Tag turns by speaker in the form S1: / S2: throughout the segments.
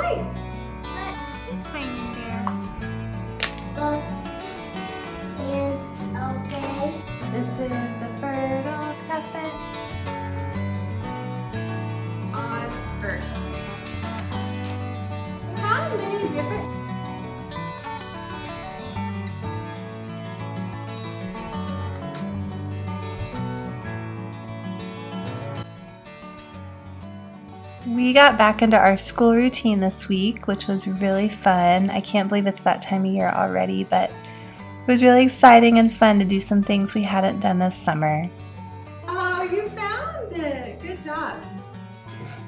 S1: light.
S2: Finding there.
S3: Both hands okay.
S2: This is the Fertile Crescent on Earth. How many different We got back into our school routine this week, which was really fun. I can't believe it's that time of year already, but it was really exciting and fun to do some things we hadn't done this summer.
S1: Oh, you found it. Good job.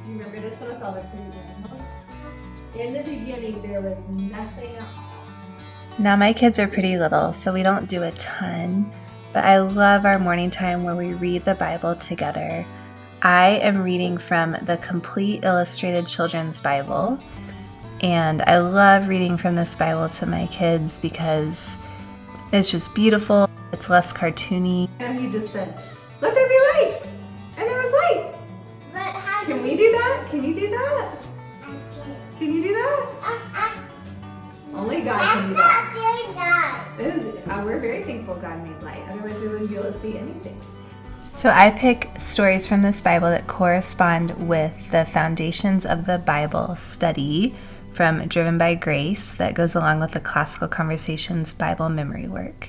S1: You remember this one with all the pretty animals? In the beginning, there was nothing at all.
S2: Now my kids are pretty little, so we don't do a ton, but I love our morning time where we read the Bible together. I am reading from the Complete Illustrated Children's Bible, and I love reading from this Bible to my kids because it's just beautiful. It's less cartoony.
S1: And he just said, let there be light. And there was light.
S3: But how
S1: Can we do that? Can you do that?
S3: I can't.
S1: Can you do that? Only God can do
S3: That's
S1: that.
S3: not very nice.
S1: This is, we're very thankful God made light. Otherwise, we wouldn't be able to see anything.
S2: So I pick stories from this Bible that correspond with the Foundations of the Bible study from Driven by Grace that goes along with the Classical Conversations Bible memory work.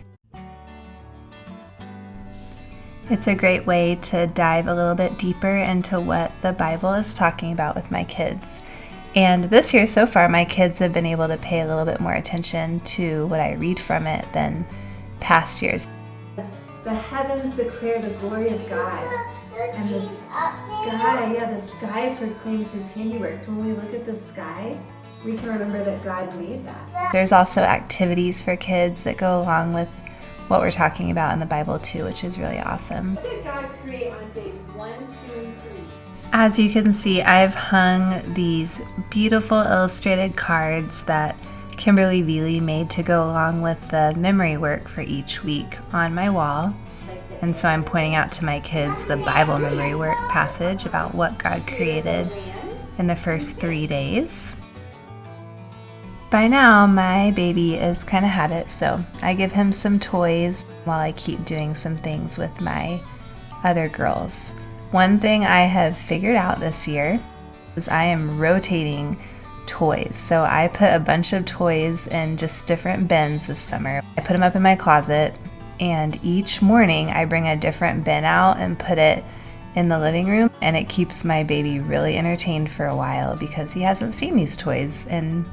S2: It's a great way to dive a little bit deeper into what the Bible is talking about with my kids. And this year so far, my kids have been able to pay a little bit more attention to what I read from it than past years.
S1: The heavens declare the glory of God, and the sky proclaims his handiwork. So when we look at the sky, we can remember that God made that.
S2: There's also activities for kids that go along with what we're talking about in the Bible too, which is really awesome.
S1: What did God create on days 1, 2, and 3?
S2: As you can see, I've hung these beautiful illustrated cards that Kimberly Veely made to go along with the memory work for each week on my wall. And so I'm pointing out to my kids the Bible memory work passage about what God created in the first 3 days. By now, my baby has kind of had it, so I give him some toys while I keep doing some things with my other girls. One thing I have figured out this year is I am rotating toys. So I put a bunch of toys in just different bins this summer. I put them up in my closet, and each morning I bring a different bin out and put it in the living room, and it keeps my baby really entertained for a while because he hasn't seen these toys in,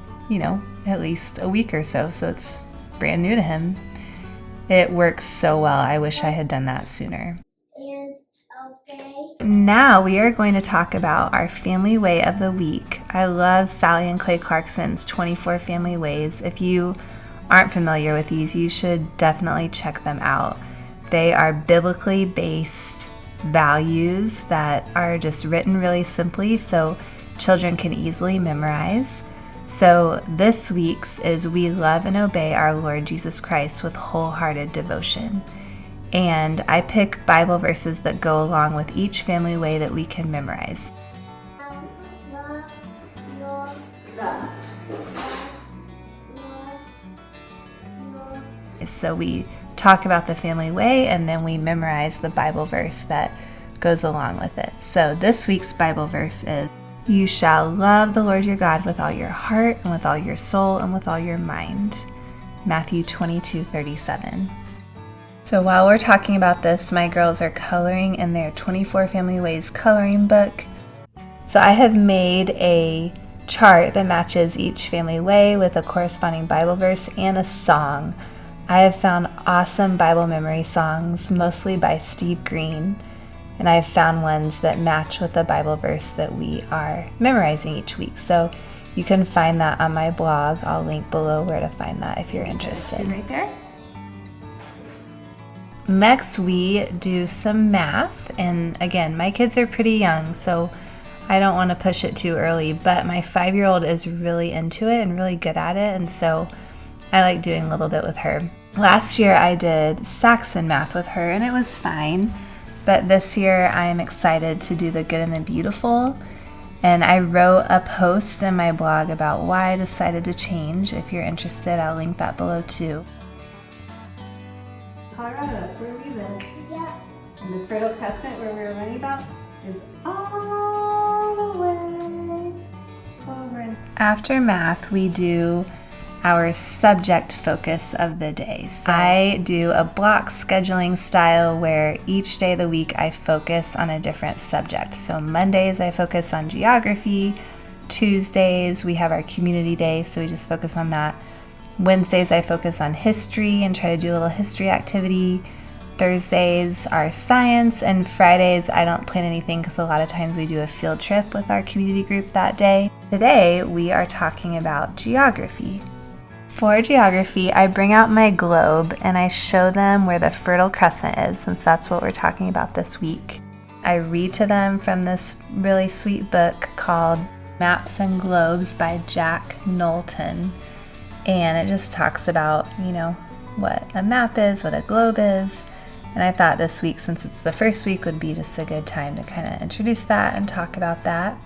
S2: at least a week or so, so it's brand new to him. It works so well. I wish I had done that sooner.
S3: And okay.
S2: Now we are going to talk about our family way of the week. I love Sally and Clay Clarkson's 24 Family Ways. If you aren't familiar with these, you should definitely check them out. They are biblically based values that are just written really simply so children can easily memorize. So this week's is we love and obey our Lord Jesus Christ with wholehearted devotion. And I pick Bible verses that go along with each family way that we can memorize.
S3: Love your
S2: So we talk about the family way and then we memorize the Bible verse that goes along with it. So this week's Bible verse is, "You shall love the Lord your God with all your heart and with all your soul and with all your mind." Matthew 22:37. So while we're talking about this, my girls are coloring in their 24 Family Ways coloring book. So I have made a chart that matches each family way with a corresponding Bible verse and a song. I have found awesome Bible memory songs, mostly by Steve Green, and I've found ones that match with the Bible verse that we are memorizing each week. So you can find that on my blog. I'll link below where to find that if you're interested.
S1: Right there.
S2: Next, we do some math, and again, my kids are pretty young, so I don't want to push it too early, but my 5-year-old is really into it and really good at it, and so I like doing a little bit with her. Last year, I did Saxon math with her, and it was fine, but this year, I am excited to do the good and the beautiful, And I wrote a post in my blog about why I decided to change. If you're interested, I'll link that below too.
S1: Colorado, that's where we live.
S3: Yeah.
S1: And the Fertile Crescent, where we were learning about, is all the way over in.
S2: After math, we do our subject focus of the day. So I do a block scheduling style where each day of the week I focus on a different subject. So Mondays I focus on geography. Tuesdays we have our community day, so we just focus on that. Wednesdays I focus on history and try to do a little history activity. Thursdays are science, and Fridays I don't plan anything because a lot of times we do a field trip with our community group that day. Today we are talking about geography. For geography, I bring out my globe and I show them where the Fertile Crescent is, since that's what we're talking about this week. I read to them from this really sweet book called Maps and Globes by Jack Knowlton. And it just talks about, what a map is, what a globe is. And I thought this week, since it's the first week, would be just a good time to kind of introduce that and talk about that.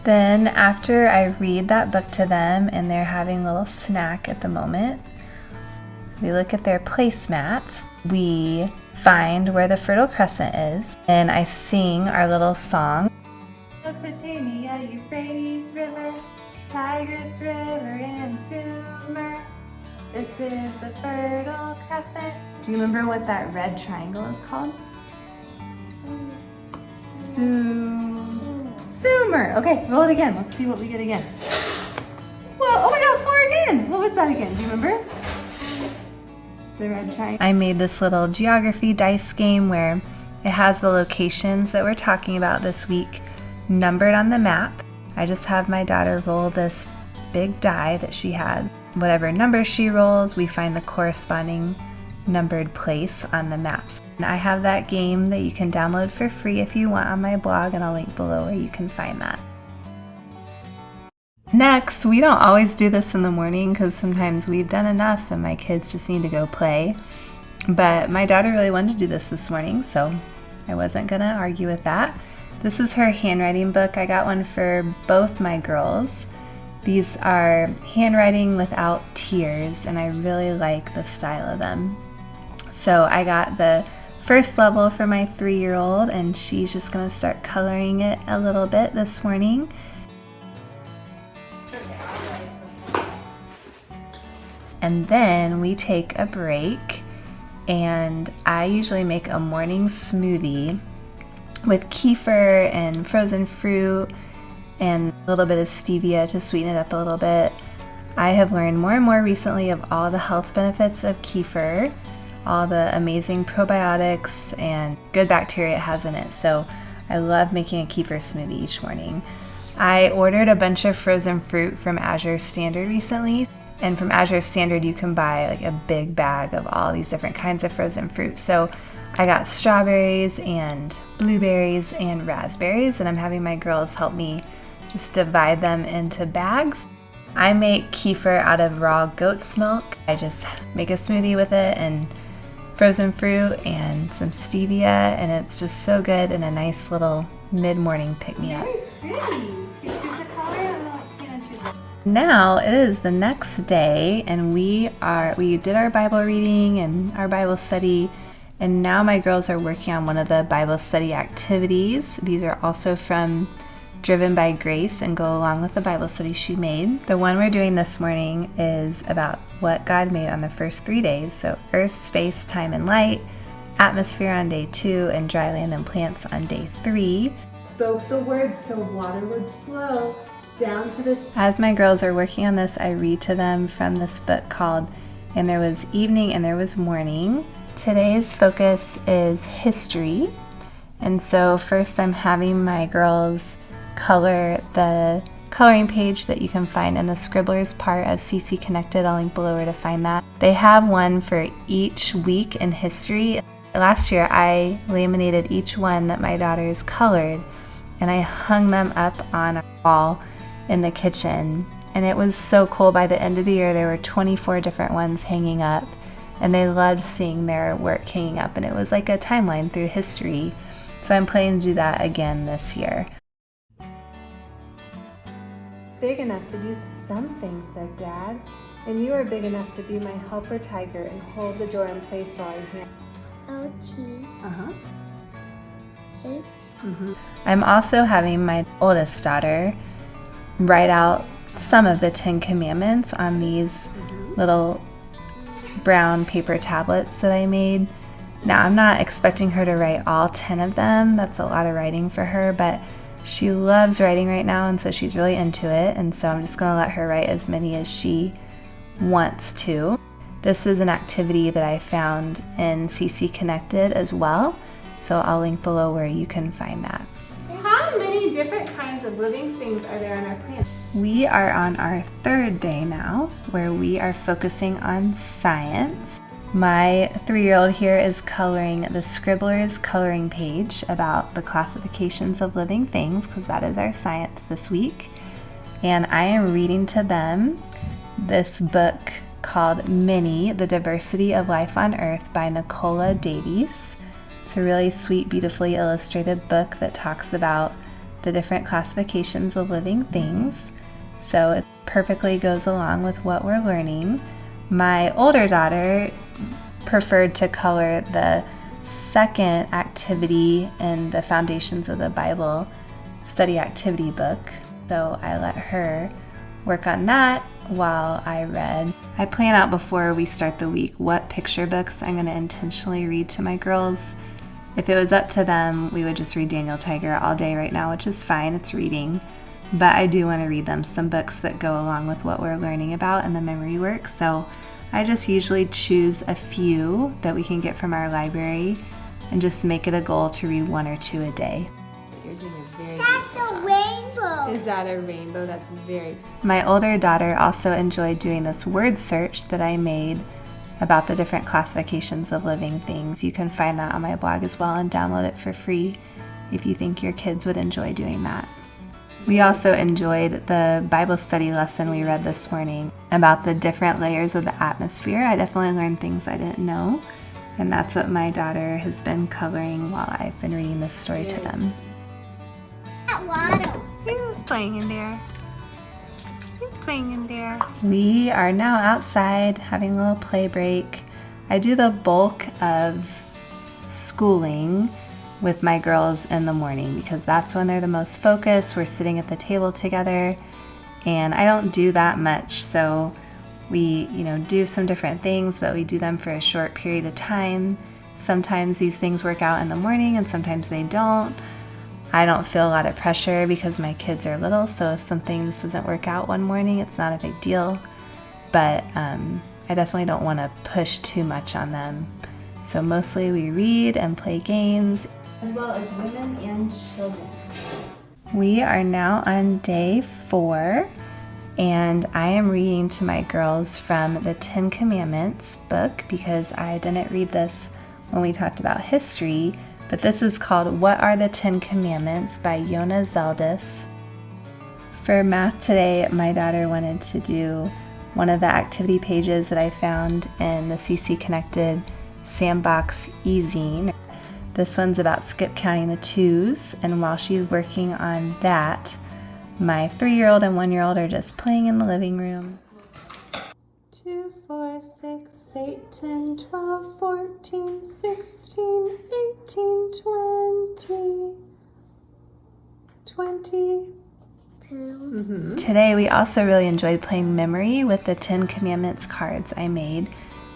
S2: Then after I read that book to them and they're having a little snack at the moment, we look at their placemats. We find where the Fertile Crescent is, and I sing our little song.
S1: Mesopotamia, Euphrates River, Tigris River, and Sumer. This is the Fertile Crescent.
S2: Do you remember what that red triangle is called?
S1: Sumer. Okay, roll it again. Let's see what we get again. Whoa, oh my god, 4 again. What was that again? Do you remember? The red triangle.
S2: I made this little geography dice game where it has the locations that we're talking about this week numbered on the map. I just have my daughter roll this big die that she has. Whatever number she rolls, we find the corresponding numbered place on the maps. And I have that game that you can download for free if you want on my blog, and I'll link below where you can find that. Next, we don't always do this in the morning because sometimes we've done enough and my kids just need to go play. But my daughter really wanted to do this morning, so I wasn't gonna argue with that. This is her handwriting book. I got one for both my girls. These are handwriting without tears, and I really like the style of them. So I got the first level for my 3-year-old, and she's just gonna start coloring it a little bit this morning. And then we take a break, and I usually make a morning smoothie with kefir and frozen fruit and a little bit of stevia to sweeten it up a little bit. I have learned more and more recently of all the health benefits of kefir, all the amazing probiotics and good bacteria it has in it. So I love making a kefir smoothie each morning. I ordered a bunch of frozen fruit from Azure Standard recently. And from Azure Standard you can buy like a big bag of all these different kinds of frozen fruit. So I got strawberries and blueberries and raspberries, and I'm having my girls help me just divide them into bags. I make kefir out of raw goat's milk. I just make a smoothie with it and frozen fruit and some stevia, and it's just so good and a nice little mid-morning pick-me-up.
S1: Very pretty. You choose a color and let's see and choose it.
S2: Now it is the next day, and we did our Bible reading and our Bible study, and now my girls are working on one of the Bible study activities. These are also from Driven by Grace and go along with the Bible study she made. The one we're doing this morning is about what God made on the first 3 days. So earth, space, time, and light, atmosphere on day 2, and dry land and plants on day 3.
S1: Spoke the words so water would flow down to the.
S2: As my girls are working on this, I read to them from this book called And There Was Evening and There Was Morning. Today's focus is history. And so first I'm having my girls color the coloring page that you can find in the Scribblers part of CC Connected. I'll link below where to find that. They have one for each week in history. Last year I laminated each one that my daughters colored, and I hung them up on a wall in the kitchen. And it was so cool. By the end of the year there were 24 different ones hanging up, and they loved seeing their work hanging up, and it was like a timeline through history. So I'm planning to do that again this year. big enough to do something," said Dad. "And you are big enough to be my helper tiger and hold the door in place while I hand."
S3: O-T-H.
S2: I'm also having my oldest daughter write out some of the 10 Commandments on these little brown paper tablets that I made. Now, I'm not expecting her to write all 10 of them. That's a lot of writing for her, but she loves writing right now, and so she's really into it, and so I'm just going to let her write as many as she wants to. This is an activity that I found in CC Connected as well, so I'll link below where you can find that.
S1: How many different kinds of living things are there on our planet?
S2: We are on our third day now, where we are focusing on science. My 3-year-old here is coloring the Scribbler's coloring page about the classifications of living things, because that is our science this week. And I am reading to them this book called Minnie, The Diversity of Life on Earth by Nicola Davies. It's a really sweet, beautifully illustrated book that talks about the different classifications of living things. So it perfectly goes along with what we're learning. My older daughter preferred to color the second activity in the Foundations of the Bible study activity book. So I let her work on that while I read. I plan out before we start the week what picture books I'm going to intentionally read to my girls. If it was up to them, we would just read Daniel Tiger all day right now, which is fine, it's reading. But I do want to read them some books that go along with what we're learning about in the memory work. So I just usually choose a few that we can get from our library and just make it a goal to read 1 or 2 a day.
S1: You're doing a very
S3: That's a rainbow.
S1: Is that a rainbow? That's very.
S2: My older daughter also enjoyed doing this word search that I made about the different classifications of living things. You can find that on my blog as well and download it for free if you think your kids would enjoy doing that. We also enjoyed the Bible study lesson we read this morning about the different layers of the atmosphere. I definitely learned things I didn't know, and that's what my daughter has been coloring while I've been reading this story to them.
S3: That water.
S2: He's playing in there. He's playing in there. We are now outside having a little play break. I do the bulk of schooling with my girls in the morning because that's when they're the most focused. We're sitting at the table together, and I don't do that much. So we, do some different things, but we do them for a short period of time. Sometimes these things work out in the morning and sometimes they don't. I don't feel a lot of pressure because my kids are little, so if something just doesn't work out one morning, it's not a big deal. But I definitely don't want to push too much on them. So mostly we read and play games,
S1: As well as women and children.
S2: We are now on day 4, and I am reading to my girls from the 10 Commandments book because I didn't read this when we talked about history, but this is called What Are the 10 Commandments by Yona Zeldis. For math today, my daughter wanted to do one of the activity pages that I found in the CC Connected Sandbox e-zine. This one's about skip counting the 2s, and while she's working on that, my 3-year-old and 1-year-old are just playing in the living room.
S1: 2, 4, 6, 8, 10, 12, 14, 16, 18, 20, 22.
S2: Today we also really enjoyed playing memory with the 10 Commandments cards I made.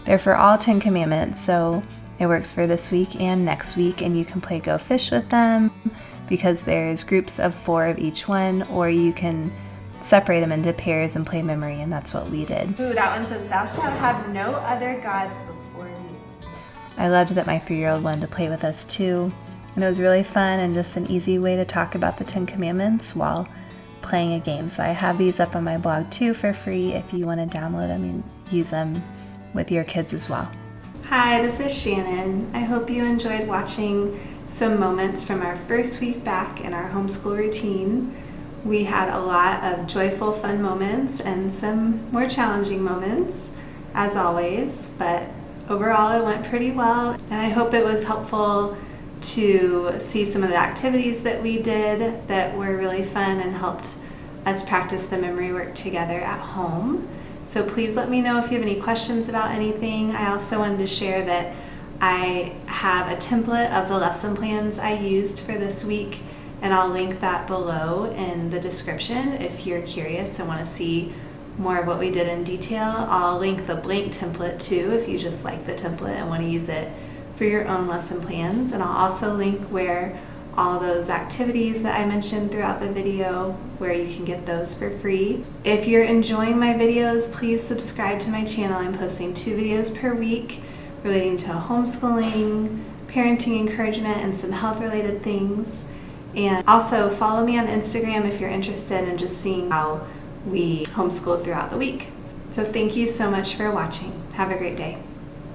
S2: They're for all 10 Commandments, so it works for this week and next week, and you can play Go Fish with them because there's groups of 4 of each one, or you can separate them into pairs and play memory, and that's what we did.
S1: Ooh, that one says, "Thou shalt have no other gods before me."
S2: I loved that my 3-year-old wanted to play with us too, and it was really fun and just an easy way to talk about the 10 Commandments while playing a game. So I have these up on my blog too for free if you want to download them and use them with your kids as well. Hi, this is Shannon. I hope you enjoyed watching some moments from our first week back in our homeschool routine. We had a lot of joyful, fun moments and some more challenging moments, as always, but overall it went pretty well, and I hope it was helpful to see some of the activities that we did that were really fun and helped us practice the memory work together at home. So please let me know if you have any questions about anything. I also wanted to share that I have a template of the lesson plans I used for this week, and I'll link that below in the description if you're curious and want to see more of what we did in detail. I'll link the blank template too if you just like the template and want to use it for your own lesson plans. And I'll also link where all those activities that I mentioned throughout the video, where you can get those for free. If you're enjoying my videos, please subscribe to my channel. I'm posting 2 videos per week relating to homeschooling, parenting encouragement, and some health-related things. And also follow me on Instagram if you're interested in just seeing how we homeschool throughout the week. So thank you so much for watching. Have a great day.